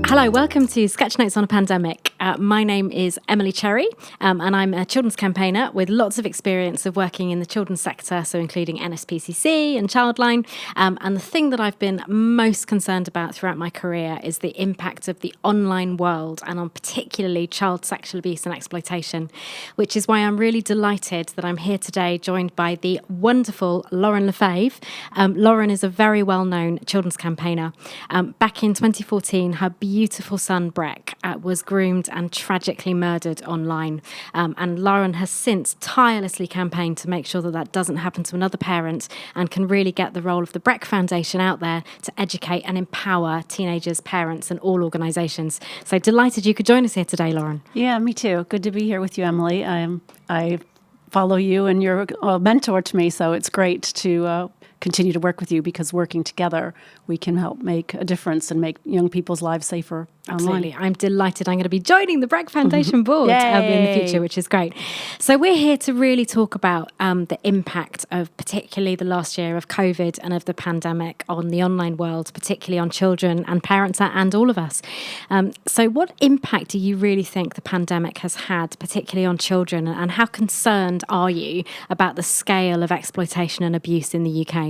Hello, welcome to Sketch Notes on a Pandemic. My name is Emily Cherry, and I'm a children's campaigner with lots of experience of working in the children's sector, so including NSPCC and Childline. And the thing that I've been most concerned about throughout my career is the impact of the online world, and on particularly child sexual abuse and exploitation, which is why I'm really delighted that I'm here today joined by the wonderful Lorin LaFave. Lorin is a very well-known children's campaigner. Back in 2014, her beautiful son, Breck, was groomed and tragically murdered online. And Lorin has since tirelessly campaigned to make sure that that doesn't happen to another parent and can really get the role of the Breck Foundation out there to educate and empower teenagers, parents and all organisations. So delighted you could join us here today, Lorin. Yeah, me too. Good to be here with you, Emily. I follow you and you're a mentor to me, so it's great to continue to work with you because working together, we can help make a difference and make young people's lives safer Absolutely. online. I'm delighted. I'm going to be joining the Breck Foundation board in the future, which is great. So we're here to really talk about the impact of particularly the last year of COVID and of the pandemic on the online world, particularly on children and parents and all of us. So what impact do you really think the pandemic has had, particularly on children, and how concerned are you about the scale of exploitation and abuse in the UK?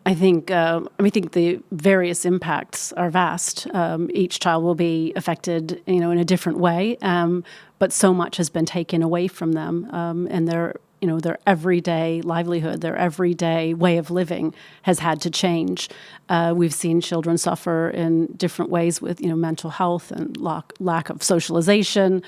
I think the various impacts are vast. Each child will be affected, in a different way, but so much has been taken away from them, and their everyday livelihood, their everyday way of living has had to change. We've seen children suffer in different ways with, mental health and lack of socialization,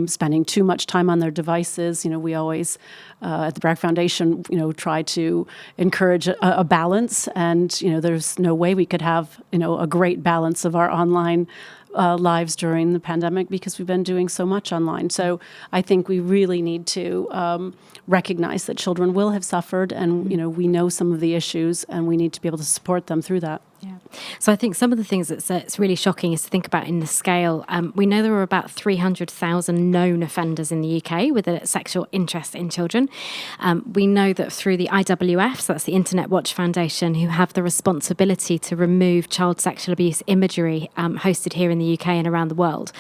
spending too much time on their devices. We always, at the Breck Foundation, try to encourage a balance. And, there's no way we could have, a great balance of our online lives during the pandemic because we've been doing so much online. So I think we really need to recognize that children will have suffered, and we know some of the issues, and we need to be able to support them through that. Yeah. So I think some of the things that's really shocking is to think about in the scale. We know there are about 300,000 known offenders in the UK with a sexual interest in children. We know that through the IWF, so that's the Internet Watch Foundation, who have the responsibility to remove child sexual abuse imagery hosted here in the UK and around the world,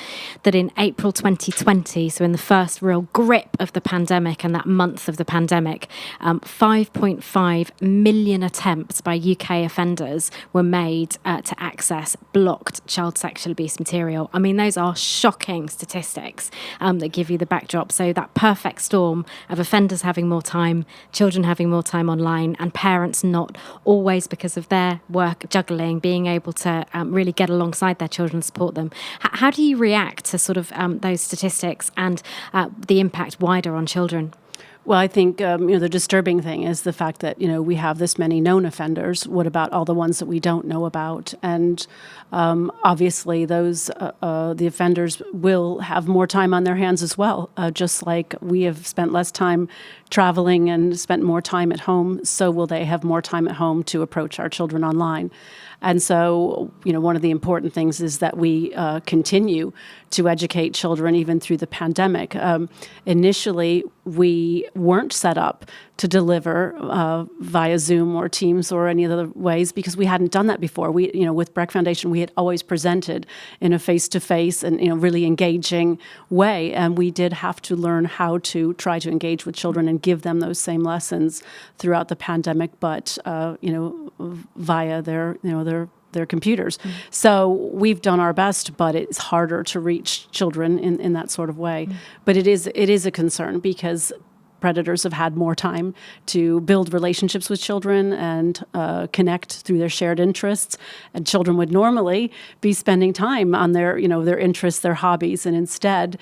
that in April 2020, so in the first real grip of the pandemic and that month of the pandemic, 5.5 million attempts by UK offenders were made to access blocked child sexual abuse material. I mean, those are shocking statistics that give you the backdrop. So that perfect storm of offenders having more time, children having more time online, and parents not always, because of their work juggling, being able to really get alongside their children and support them. How do you react to sort of those statistics and the impact wider on children? Well, I think, the disturbing thing is the fact that, we have this many known offenders. What about all the ones that we don't know about? And obviously, those the offenders will have more time on their hands as well. Just like we have spent less time traveling and spent more time at home, so will they have more time at home to approach our children online. And so, one of the important things is that we continue to educate children even through the pandemic. Initially, we weren't set up to deliver via Zoom or Teams or any other ways because we hadn't done that before. We, with Breck Foundation, we had always presented in a face-to-face and, really engaging way. And we did have to learn how to try to engage with children and give them those same lessons throughout the pandemic, but, via their computers. Mm-hmm. So we've done our best, but it's harder to reach children in that sort of way. Mm-hmm. But it is a concern because predators have had more time to build relationships with children and connect through their shared interests. And children would normally be spending time on their interests, their hobbies, and instead,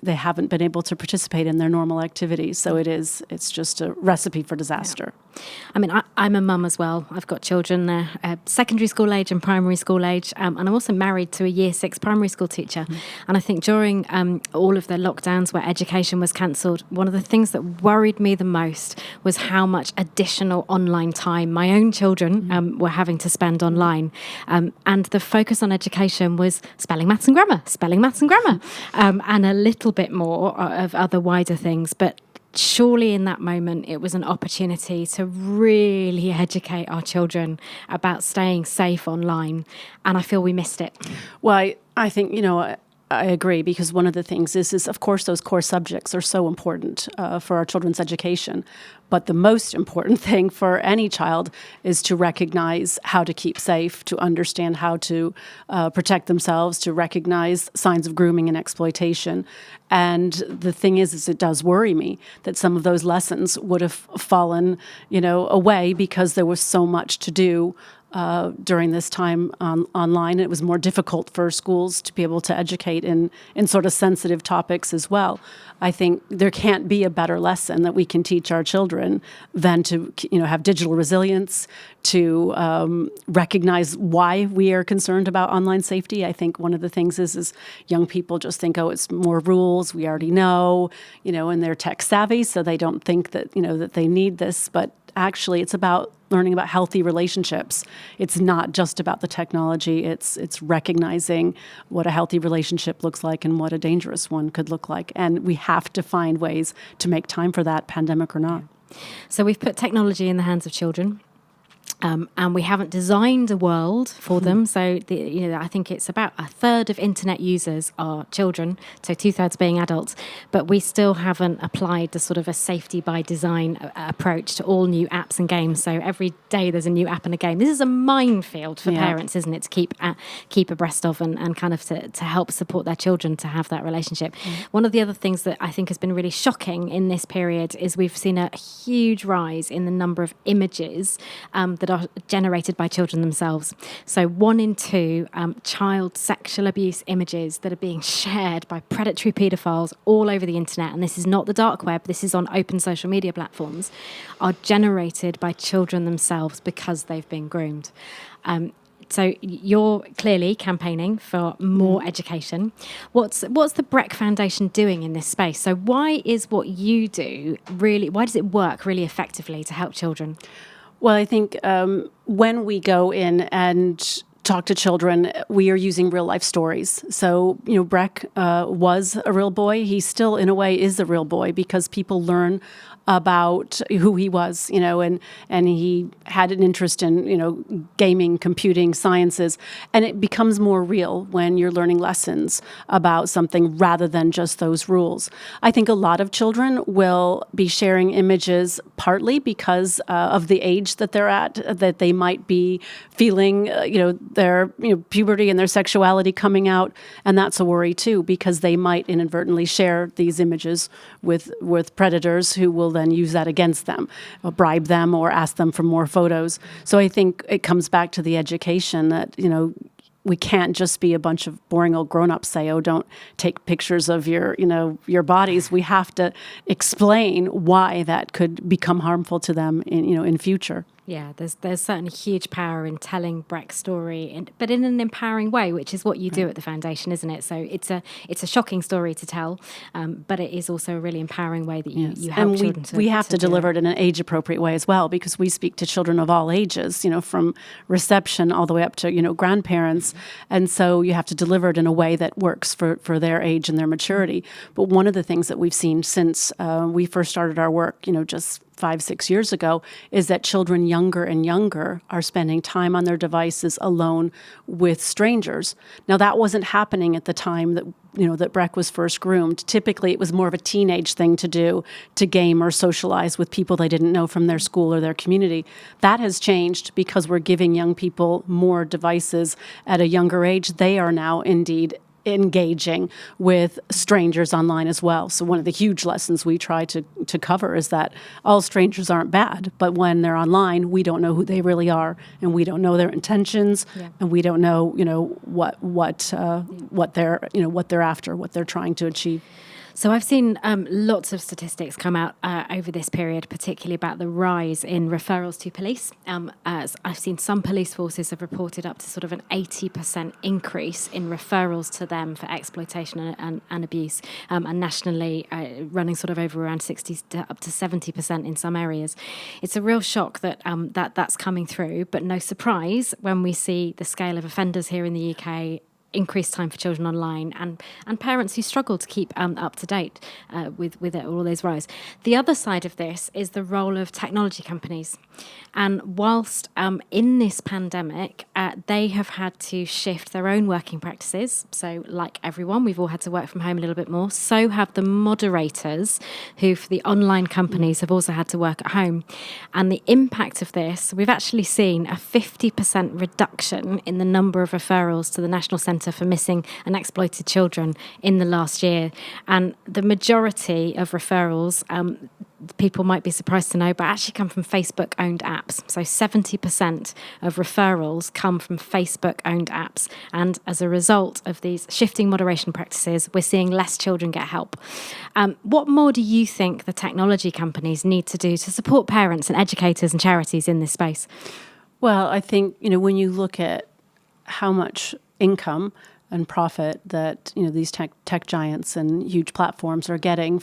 they haven't been able to participate in their normal activities. So it's just a recipe for disaster. Yeah. I mean, I'm a mum as well. I've got children, they're secondary school age and primary school age. And I'm also married to a year 6 primary school teacher. Mm-hmm. And I think during all of the lockdowns where education was cancelled, one of the things that worried me the most was how much additional online time my own children were having to spend online. And the focus on education was spelling, maths and grammar, and a little bit more of other wider things. But surely in that moment it was an opportunity to really educate our children about staying safe online, and I feel we missed it. Well, I think, I agree, because one of the things is of course, those core subjects are so important for our children's education. But the most important thing for any child is to recognize how to keep safe, to understand how to protect themselves, to recognize signs of grooming and exploitation. And the thing is it does worry me that some of those lessons would have fallen, away because there was so much to do during this time online. It was more difficult for schools to be able to educate in sort of sensitive topics as well. I think there can't be a better lesson that we can teach our children than to have digital resilience, to recognize why we are concerned about online safety. I think one of the things is young people just think, oh, it's more rules, we already know, and they're tech savvy, so they don't think that, that they need this. But actually, it's about learning about healthy relationships. It's not just about the technology. It's recognizing what a healthy relationship looks like and what a dangerous one could look like. And we have to find ways to make time for that, pandemic or not. So we've put technology in the hands of children. And we haven't designed a world for them. So, I think it's about a third of internet users are children, so 2/3 being adults. But we still haven't applied the sort of a safety by design approach to all new apps and games. So every day there's a new app and a game. This is a minefield for parents, isn't it, to keep abreast of and kind of to help support their children to have that relationship. One of the other things that I think has been really shocking in this period is we've seen a huge rise in the number of images that are generated by children themselves. So 1 in 2 child sexual abuse images that are being shared by predatory paedophiles all over the internet, and this is not the dark web, this is on open social media platforms, are generated by children themselves because they've been groomed. So you're clearly campaigning for more education. What's the Breck Foundation doing in this space? So why is what you do why does it work really effectively to help children? Well, I think when we go in and talk to children, we are using real life stories. So, Breck was a real boy. He still, in a way, is a real boy because people learn about who he was, and he had an interest in, gaming, computing, sciences. And it becomes more real when you're learning lessons about something rather than just those rules. I think a lot of children will be sharing images partly because of the age that they're at, that they might be feeling, their puberty and their sexuality coming out. And that's a worry too, because they might inadvertently share these images with predators who will then use that against them, or bribe them or ask them for more photos. So I think it comes back to the education that, we can't just be a bunch of boring old grown-ups say, oh, don't take pictures of your bodies. We have to explain why that could become harmful to them in future. Yeah, there's certainly huge power in telling Breck's story, but in an empowering way, which is what you do at the foundation, isn't it? So it's a shocking story to tell, but it is also a really empowering way that you help children to. We have to deliver it in an age-appropriate way as well, because we speak to children of all ages, from reception all the way up to grandparents, and so you have to deliver it in a way that works for their age and their maturity. But one of the things that we've seen since we first started our work, just 5-6 years ago, is that children younger and younger are spending time on their devices alone with strangers. Now, that wasn't happening at the time that Breck was first groomed. Typically, it was more of a teenage thing to do, to game or socialize with people they didn't know from their school or their community. That has changed because we're giving young people more devices at a younger age. They are now indeed engaging with strangers online as well. So one of the huge lessons we try to cover is that all strangers aren't bad, but when they're online, we don't know who they really are, and we don't know their intentions, and we don't know, what they're after, what they're trying to achieve. So I've seen lots of statistics come out over this period, particularly about the rise in referrals to police. As I've seen some police forces have reported up to sort of an 80% increase in referrals to them for exploitation and abuse, and nationally running sort of over around 60 to up to 70% in some areas. It's a real shock that that's coming through, but no surprise when we see the scale of offenders here in the UK increased time for children online, and parents who struggle to keep up to date with all those rise. The other side of this is the role of technology companies. And whilst in this pandemic, they have had to shift their own working practices. So like everyone, we've all had to work from home a little bit more. So have the moderators who, for the online companies, have also had to work at home. And the impact of this, we've actually seen a 50% reduction in the number of referrals to the National Centre for Missing and Exploited Children in the last year. And the majority of referrals, people might be surprised to know, but actually come from Facebook-owned apps. So 70% of referrals come from Facebook-owned apps. And as a result of these shifting moderation practices, we're seeing less children get help. What more do you think the technology companies need to do to support parents and educators and charities in this space? Well, I think, when you look at how much income and profit that, these tech giants and huge platforms are getting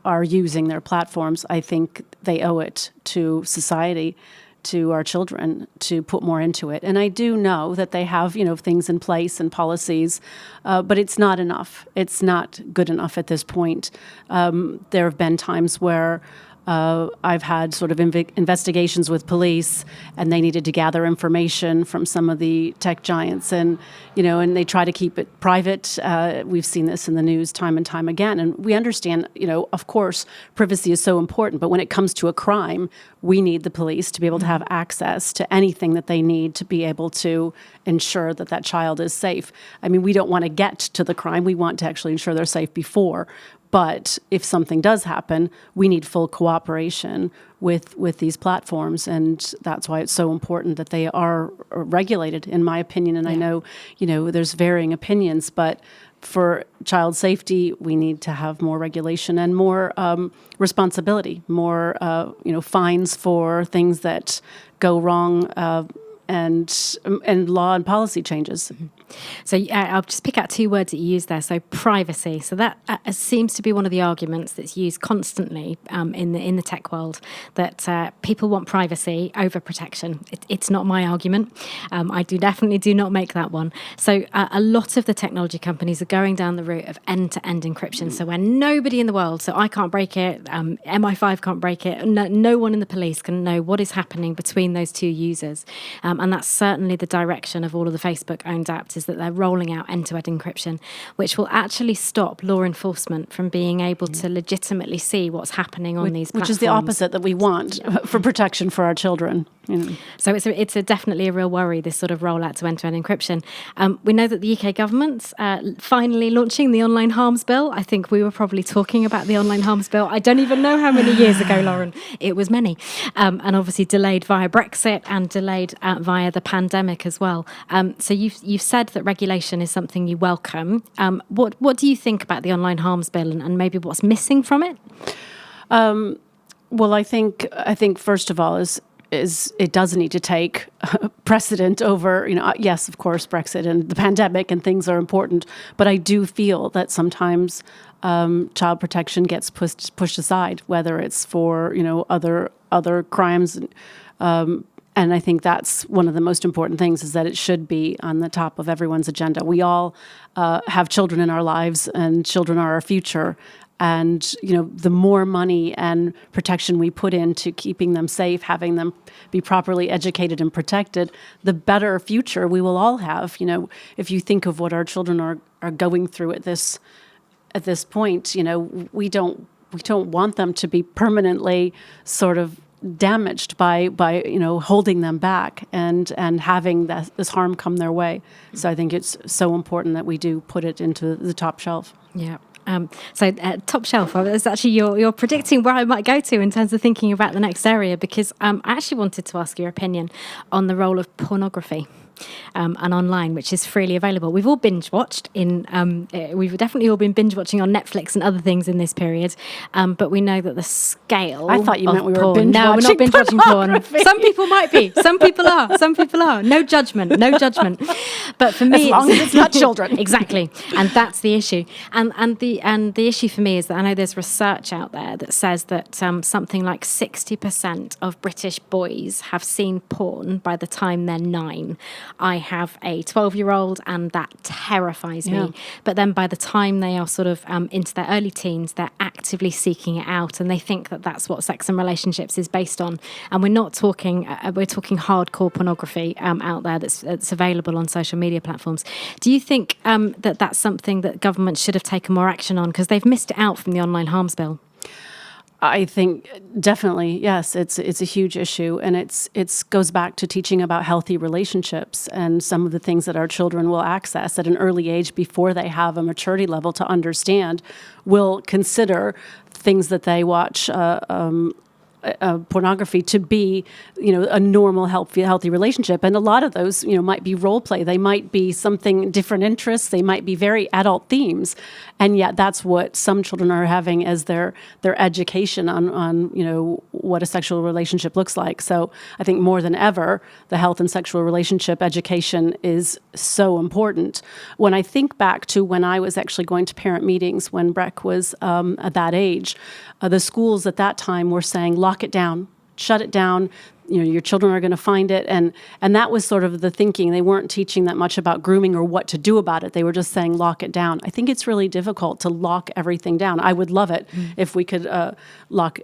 are using their platforms, I think they owe it to society, to our children, to put more into it. And I do know that they have, things in place and policies, but it's not enough. It's not good enough at this point. There have been times where I've had sort of investigations with police, and they needed to gather information from some of the tech giants, and they try to keep it private. We've seen this in the news time and time again, and we understand, of course, privacy is so important, but when it comes to a crime, we need the police to be able to have access to anything that they need to be able to ensure that that child is safe. I mean, we don't want to get to the crime. We want to actually ensure they're safe before. But if something does happen, we need full cooperation with these platforms, and that's why it's so important that they are regulated, in my opinion. And I know, there's varying opinions, but for child safety, we need to have more regulation and more responsibility, more fines for things that go wrong, and law and policy changes. So I'll just pick out two words that you used there. So privacy. So that seems to be one of the arguments that's used constantly in the tech world, that people want privacy over protection. It's not my argument. I definitely do not make that one. So a lot of the technology companies are going down the route of end-to-end encryption. So where nobody in the world, so I can't break it, MI5 can't break it, no one in the police can know what is happening between those two users. And that's certainly the direction of all of the Facebook-owned apps, is that they're rolling out end-to-end encryption, which will actually stop law enforcement from being able to legitimately see what's happening on these platforms. Which is the opposite that we want for protection for our children. So it's definitely a real worry, this sort of rollout to end-to-end encryption. We know that the UK government's finally launching the Online Harms Bill. I think we were probably talking about the Online Harms Bill. I don't even know how many years ago, Lorin. It was many. And obviously delayed via Brexit and delayed via the pandemic as well. So you've said that regulation is something you welcome. What do you think about the Online Harms Bill, and maybe what's missing from it? Well, I think first of all is it does need to take precedent over, yes, of course, Brexit and the pandemic and things are important, but I do feel that sometimes child protection gets pushed aside, whether it's for other crimes. And I think that's one of the most important things, is that it should be on the top of everyone's agenda. We all have children in our lives, and children are our future. And, the more money and protection we put into keeping them safe, having them be properly educated and protected, the better future we will all have. If you think of what our children are going through at this point, we don't want them to be permanently sort of damaged by holding them back and having this harm come their way. So I think it's so important that we do put it into the top shelf. Yeah. So top shelf, is actually you're predicting where I might go to in terms of thinking about the next area, because I actually wanted to ask your opinion on the role of pornography. And online, which is freely available. We've all binge watched we've definitely all been binge watching on Netflix and other things in this period. But we know that the scale. I thought you meant we were porn, binge watching. No, we're not binge watching porn. Some people might be. Some people are. No judgment. But for me, as long as it's not children, exactly. And that's the issue. And the issue for me is that I know there's research out there that says that something like 60% of British boys have seen porn by the time they're 9. I have a 12-year-old and that terrifies me. But then by the time they are sort of into their early teens, they're actively seeking it out, and they think that that's what Sex and Relationships is based on. And we're not talking, we're talking hardcore pornography out there that's available on social media platforms. Do you think that that's something that government should have taken more action on, because they've missed it out from the online harms bill? I think definitely, yes, it's a huge issue, and it's goes back to teaching about healthy relationships and some of the things that our children will access at an early age before they have a maturity level to understand, will consider things that they watch pornography to be, a normal, healthy relationship. And a lot of those, might be role play. They might be something different interests. They might be very adult themes. And yet that's what some children are having as their education on what a sexual relationship looks like. So I think more than ever, the health and sexual relationship education is so important. When I think back to when I was actually going to parent meetings when Breck was at that age, the schools at that time were saying, lock it down, shut it down. Your children are going to find it. And that was sort of the thinking. They weren't teaching that much about grooming or what to do about it. They were just saying, lock it down. I think it's really difficult to lock everything down. I would love it if we could lock,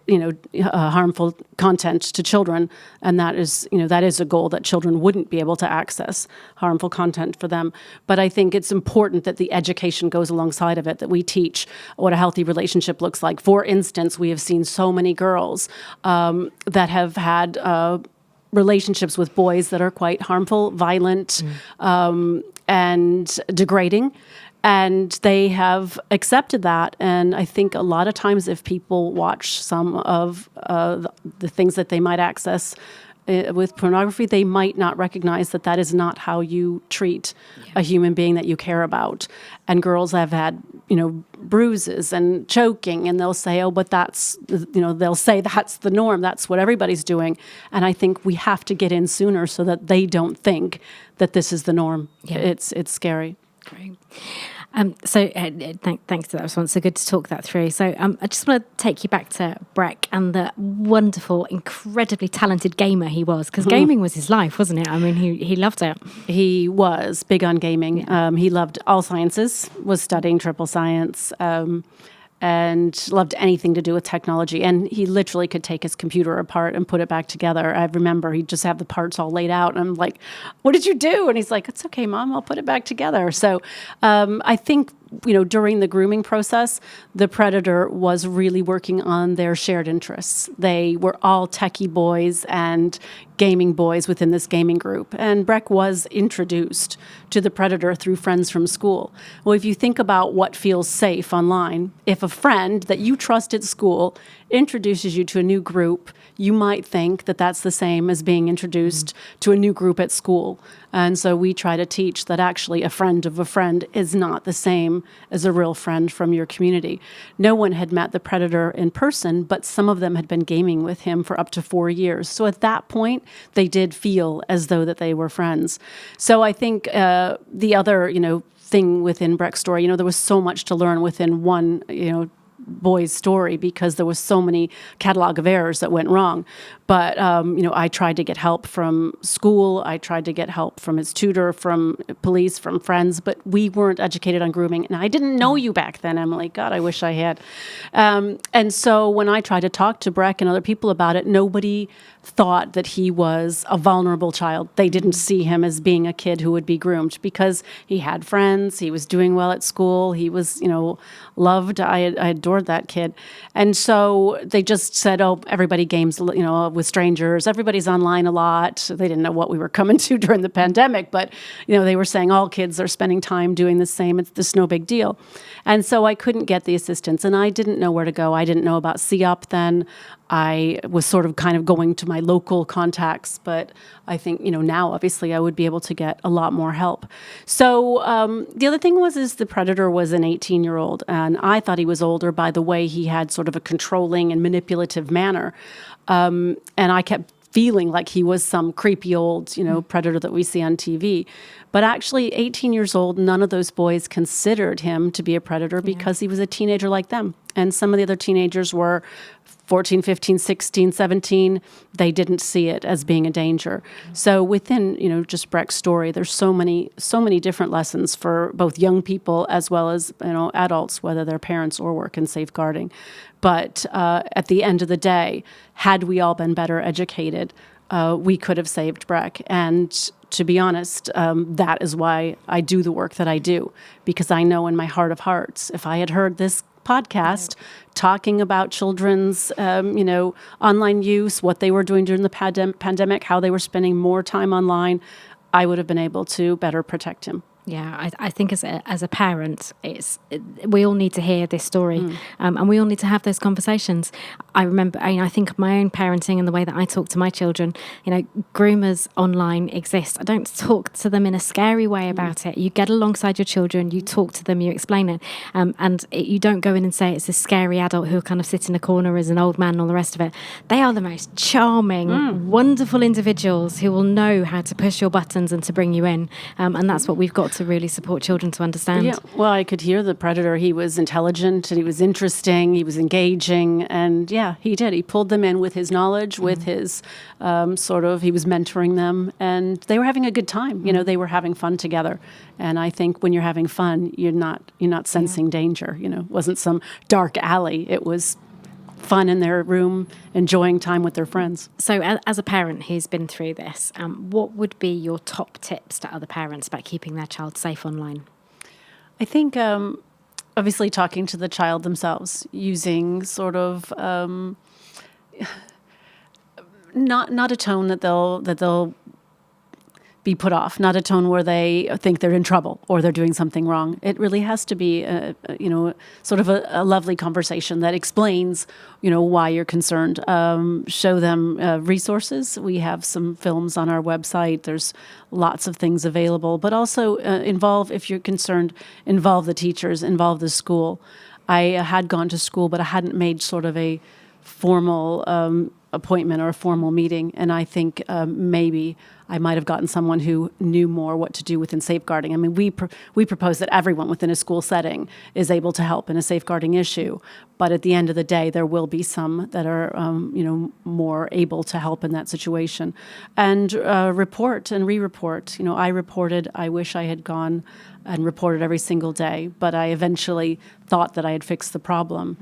harmful content to children. And that is a goal, that children wouldn't be able to access harmful content for them. But I think it's important that the education goes alongside of it, that we teach what a healthy relationship looks like. For instance, we have seen so many girls that have had relationships with boys that are quite harmful, violent, and degrading. And they have accepted that. And I think a lot of times if people watch some of the things that they might access with pornography, they might not recognize that that is not how you treat a human being that you care about. And girls have had, bruises and choking, and they'll say, oh, but they'll say that's the norm. That's what everybody's doing. And I think we have to get in sooner so that they don't think that this is the norm. Yeah. It's scary. Great. Thanks to that response. So good to talk that through. So I just want to take you back to Breck and the wonderful, incredibly talented gamer he was, because gaming was his life, wasn't it? I mean, he loved it. He was big on gaming. Yeah. He loved all sciences, was studying triple science, and loved anything to do with technology. And he literally could take his computer apart and put it back together. I remember he'd just have the parts all laid out. And I'm like, what did you do? And he's like, it's okay, Mom, I'll put it back together. So I think, during the grooming process, the predator was really working on their shared interests. They were all techie boys and gaming boys within this gaming group. And Breck was introduced to the predator through friends from school. Well, if you think about what feels safe online, if a friend that you trust at school introduces you to a new group, you might think that that's the same as being introduced to a new group at school. And so we try to teach that actually a friend of a friend is not the same as a real friend from your community. No one had met the predator in person, but some of them had been gaming with him for up to 4 years. So at that point, they did feel as though that they were friends. So I think the other, thing within Breck's story, there was so much to learn within one, boy's story, because there was so many catalog of errors that went wrong. But, I tried to get help from school. I tried to get help from his tutor, from police, from friends, but we weren't educated on grooming. And I didn't know you back then, Emily. God, I wish I had. And so when I tried to talk to Breck and other people about it, nobody thought that he was a vulnerable child. They didn't see him as being a kid who would be groomed, because he had friends, he was doing well at school, he was, loved. I adored that kid. And so they just said, oh, everybody games, with strangers, everybody's online a lot. They didn't know what we were coming to during the pandemic, but, they were saying all kids are spending time doing the same. It's this no big deal. And so I couldn't get the assistance, and I didn't know where to go. I didn't know about CEOP then. I was sort of kind of going to my local contacts, but I think, now obviously I would be able to get a lot more help. So the other thing is the predator was an 18-year-old, and I thought he was older by the way he had sort of a controlling and manipulative manner. And I kept feeling like he was some creepy old, predator that we see on TV. But actually, 18 years old, none of those boys considered him to be a predator because he was a teenager like them. And some of the other teenagers were 14, 15, 16, 17, they didn't see it as being a danger. So within, just Breck's story, there's so many different lessons for both young people as well as, adults, whether they're parents or work in safeguarding. But at the end of the day, had we all been better educated, we could have saved Breck. And to be honest, that is why I do the work that I do, because I know in my heart of hearts, if I had heard this podcast talking about children's, online use, what they were doing during the pandemic, how they were spending more time online, I would have been able to better protect him. Yeah, I think as a parent, we all need to hear this story, and we all need to have those conversations. I remember, I think of my own parenting and the way that I talk to my children. Groomers online exist. I don't talk to them in a scary way about it. You get alongside your children, you talk to them, you explain it, you don't go in and say it's this scary adult who'll kind of sit in a corner as an old man and all the rest of it. They are the most charming, wonderful individuals who will know how to push your buttons and to bring you in, and that's what we've got to really support children to understand. Yeah, well, I could hear the predator. He was intelligent and he was interesting. He was engaging, and he did. He pulled them in with his knowledge, with his he was mentoring them, and they were having a good time. They were having fun together. And I think when you're having fun, you're not sensing danger. It wasn't some dark alley. It was fun in their room, enjoying time with their friends. So as a parent who's been through this, what would be your top tips to other parents about keeping their child safe online? I think obviously talking to the child themselves, using sort of not a tone that they'll be put off, not a tone where they think they're in trouble or they're doing something wrong. It really has to be sort of a lovely conversation that explains why you're concerned. Show them resources. We have some films on our website. There's lots of things available, but also if you're concerned, involve the teachers, involve the school. I had gone to school, but I hadn't made sort of a formal appointment or a formal meeting, and I think maybe I might have gotten someone who knew more what to do within safeguarding. I mean, we propose that everyone within a school setting is able to help in a safeguarding issue, but at the end of the day, there will be some that are more able to help in that situation. And report and re-report. I reported. I wish I had gone and reported every single day, but I eventually thought that I had fixed the problem.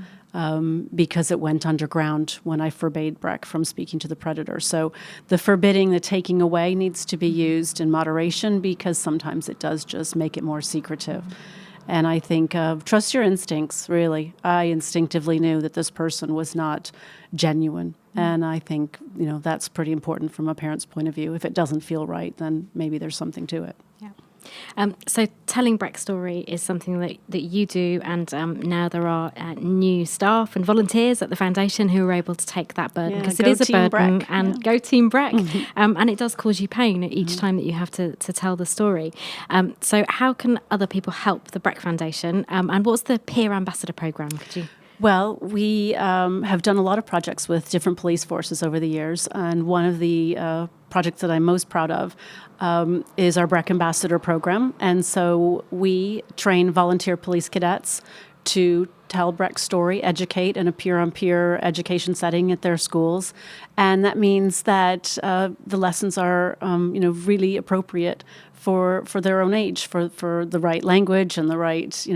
Because it went underground when I forbade Breck from speaking to the predator. So the forbidding, the taking away needs to be used in moderation, because sometimes it does just make it more secretive. And I think trust your instincts, really. I instinctively knew that this person was not genuine. And I think, that's pretty important from a parent's point of view. If it doesn't feel right, then maybe there's something to it. Yeah. So telling Breck's story is something that you do, and now there are new staff and volunteers at the foundation who are able to take that burden, because it is a burden, Breck. and go Team Breck. And it does cause you pain each time that you have to tell the story. So how can other people help the Breck Foundation, and what's the peer ambassador program? Could you? Well, we have done a lot of projects with different police forces over the years, and one of the projects that I'm most proud of is our Breck Ambassador program. And so we train volunteer police cadets to tell Breck's story, educate in a peer-on-peer education setting at their schools. And that means that the lessons are, really appropriate for their own age, for the right language and the right,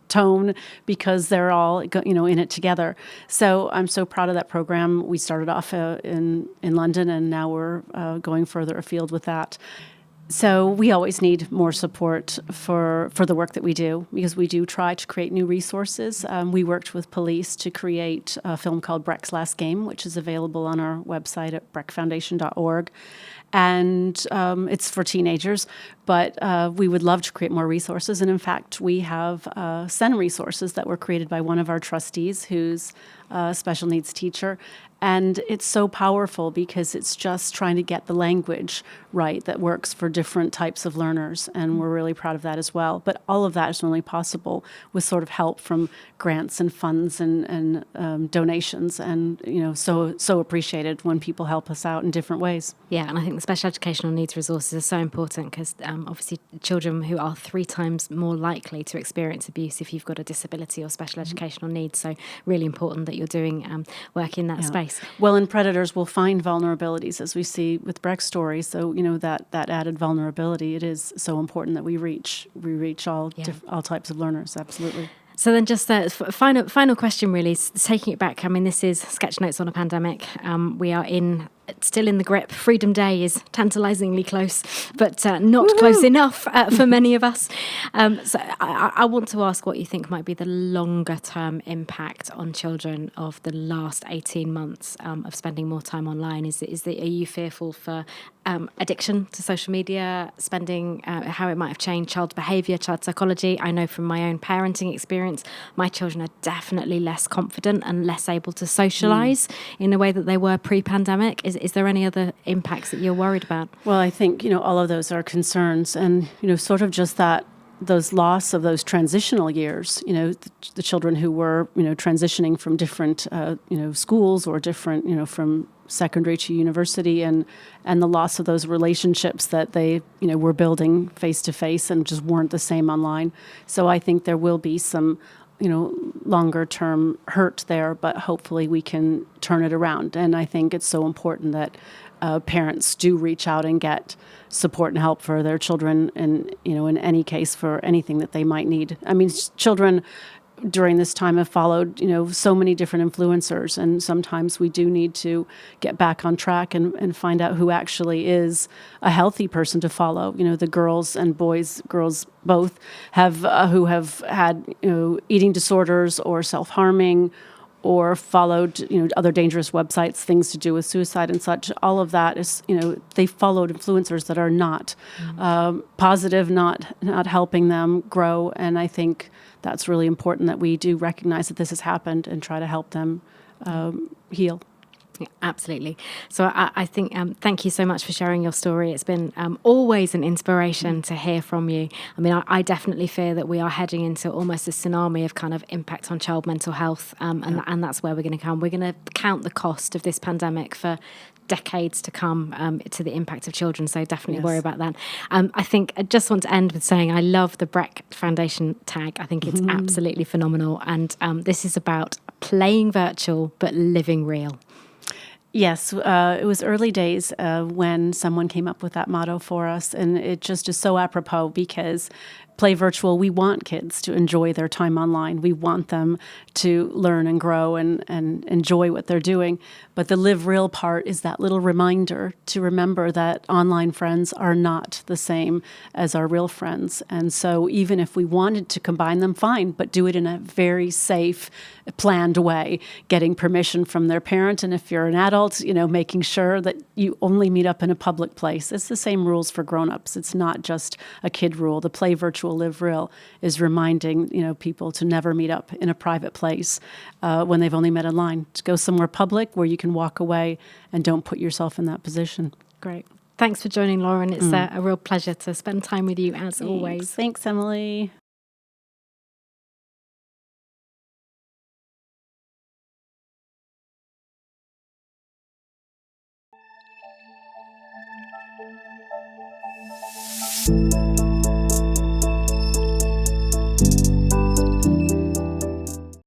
tone, because they're all in it together. So I'm so proud of that program. We started off in London, and now we're going further afield with that. So we always need more support for the work that we do, because we do try to create new resources. We worked with police to create a film called Breck's Last Game, which is available on our website at breckfoundation.org. And it's for teenagers, but we would love to create more resources. And in fact, we have SEN resources that were created by one of our trustees, who's a special needs teacher. And it's so powerful, because it's just trying to get the language right that works for different types of learners. And we're really proud of that as well. But all of that is only possible with sort of help from grants and funds and donations. And, so appreciated when people help us out in different ways. Yeah, and I think think special educational needs resources are so important because obviously children who are 3 times more likely to experience abuse if you've got a disability or special educational needs. So really important that you're doing work in that space. Well, and predators will find vulnerabilities, as we see with Brecht's story. So, that added vulnerability, it is so important that we reach all types of learners. Absolutely. So then just final question really, is taking it back. I mean, this is Sketch Notes on a Pandemic. We are still in the grip. Freedom Day is tantalisingly close, but not close enough for many of us. So I want to ask what you think might be the longer term impact on children of the last 18 months of spending more time online. Are you fearful for addiction to social media, spending, how it might have changed child behaviour, child psychology? I know from my own parenting experience, my children are definitely less confident and less able to socialise in the way that they were pre-pandemic. Is there any other impacts that you're worried about? Well, I think, all of those are concerns, and, sort of just those loss of those transitional years, the children who were, transitioning from different, schools or different, from secondary to university, and the loss of those relationships that they, were building face to face and just weren't the same online. So I think there will be some, longer term hurt there, but hopefully we can turn it around. And I think it's so important that parents do reach out and get support and help for their children, and in any case for anything that they might need. I mean, children during this time have followed, so many different influencers, and sometimes we do need to get back on track and find out who actually is a healthy person to follow. The girls both have who have had, eating disorders or self-harming, or followed, other dangerous websites, things to do with suicide and such. All of that is, they followed influencers that are not positive, not helping them grow. And I think that's really important that we do recognize that this has happened and try to help them heal. Yeah, absolutely. So I think thank you so much for sharing your story. It's been always an inspiration to hear from you. I mean, I definitely fear that we are heading into almost a tsunami of kind of impact on child mental health, and that's where we're going to come. We're going to count the cost of this pandemic for decades to come to the impact of children. So definitely worry about that. I think I just want to end with saying I love the Brecht Foundation tag. I think it's absolutely phenomenal. And this is about playing virtual but living real. Yes, it was early days when someone came up with that motto for us, and it just is so apropos because Play Virtual, we want kids to enjoy their time online. We want them to learn and grow and enjoy what they're doing. But the live real part is that little reminder to remember that online friends are not the same as our real friends. And so even if we wanted to combine them, fine, but do it in a very safe, planned way, getting permission from their parent. And if you're an adult, making sure that you only meet up in a public place. It's the same rules for grown-ups. It's not just a kid rule. The Play Virtual, Live Real is reminding, people to never meet up in a private place when they've only met online. To go somewhere public where you can walk away and don't put yourself in that position. Great. Thanks for joining, Lorin. It's a real pleasure to spend time with you as always. Thanks, Emily.